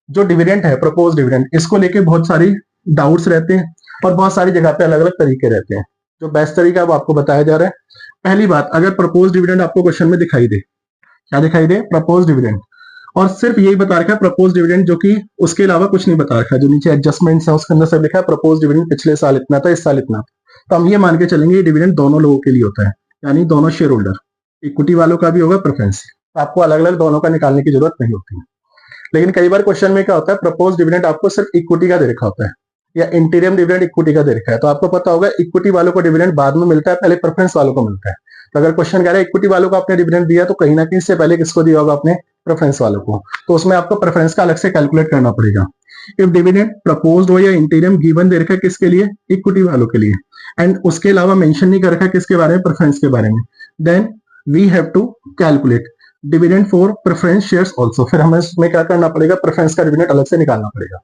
जो डिविडेंड है, propose dividend, इसको लेके बहुत सारी डाउट्स रहते हैं और बहुत सारी जगह पे अलग अलग तरीके रहते हैं। जो बेस्ट तरीका वो आपको बताया जा रहा है। पहली बात, अगर प्रपोज डिविडेंड आपको क्वेश्चन में दिखाई दे, क्या दिखाई दे, प्रपोज डिविडेंड, और सिर्फ यही बता रखा है प्रपोज डिविडेंड, जो कि उसके अलावा कुछ नहीं बता रखा है, जो नीचे एडजस्टमेंट्स है उसके अंदर सब लिखा है प्रपोज डिविडेंड पिछले साल इतना था, इस साल इतना था, तो हम ये मान के चलेंगे ये डिविडेंड दोनों लोगों के लिए होता है, यानी दोनों शेयर होल्डर, इक्विटी वालों का भी होगा, प्रेफरेंस, आपको अलग अलग दोनों का निकालने की जरूरत नहीं होती है। लेकिन कई बार क्वेश्चन में क्या होता है, प्रपोज डिविडेंड आपको सिर्फ इक्विटी का दे रखा होता है, या इंटीरियम डिविडेंड इक्विटी का दे रखा है, तो आपको पता होगा इक्विटी वालों को डिविडेंड बाद में मिलता है, पहले प्रेफरेंस वालों को मिलता है। तो अगर क्वेश्चन कह रहा है इक्विटी वालों को आपने डिविडेंड दिया, तो कहीं ना कहीं इससे पहले किसको दिया होगा आपने, प्रेफरेंस वालों को, तो उसमें आपको प्रेफरेंस का अलग से कैलकुलेट करना पड़ेगा। इफ डिविडेंड प्रपोज्ड हो या इंटीरियम गिवन दे रखा है किसके लिए, इक्विटी वालों के लिए, एंड उसके अलावा मेंशन नहीं कर रखा किसके बारे में, प्रेफरेंस के बारे में, then we have to calculate dividend for preference shares also, फिर हमें उसमें क्या करना पड़ेगा, प्रेफरेंस का डिविडेंड अलग से निकालना पड़ेगा।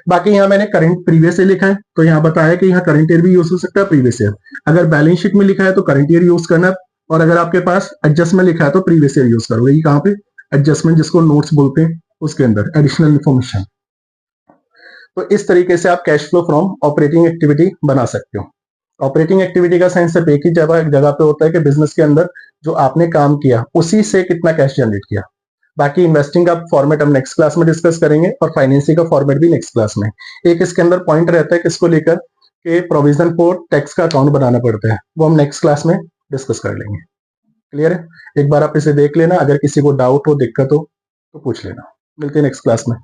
बाकी यहाँ मैंने करंट प्रीवियस ईयर लिखा है, तो यहाँ बताया कि यहाँ करंट ईयर भी यूज हो सकता है, प्रीवियस ईयर, अगर बैलेंस शीट में लिखा है तो करंट ईयर यूज करना, और अगर आपके पास एडजस्टमेंट लिखा है तो प्रीवियस ईयर यूज करोगे। ये कहाँ पे, एडजस्टमेंट जिसको नोट्स बोलते हैं उसके अंदर एडिशनल इंफॉर्मेशन। तो इस तरीके से आप cash flow from operating activity बना सकते हो। ऑपरेटिंग एक्टिविटी का साइन सिर्फ एक ही जगह पे होता है कि बिजनेस के अंदर जो आपने काम किया उसी से कितना कैश जनरेट किया। बाकी इन्वेस्टिंग का फॉर्मेट हम नेक्स्ट क्लास में डिस्कस करेंगे, और फाइनेंसिंग का फॉर्मेट भी नेक्स्ट क्लास में। एक इसके अंदर पॉइंट रहता है किसको लेकर, कि प्रोविजन फॉर टैक्स का अकाउंट बनाना पड़ता है, वो हम नेक्स्ट क्लास में डिस्कस कर लेंगे। क्लियर है, एक बार आप इसे देख लेना, अगर किसी को डाउट हो, दिक्कत हो तो पूछ लेना। मिलते हैं नेक्स्ट क्लास में।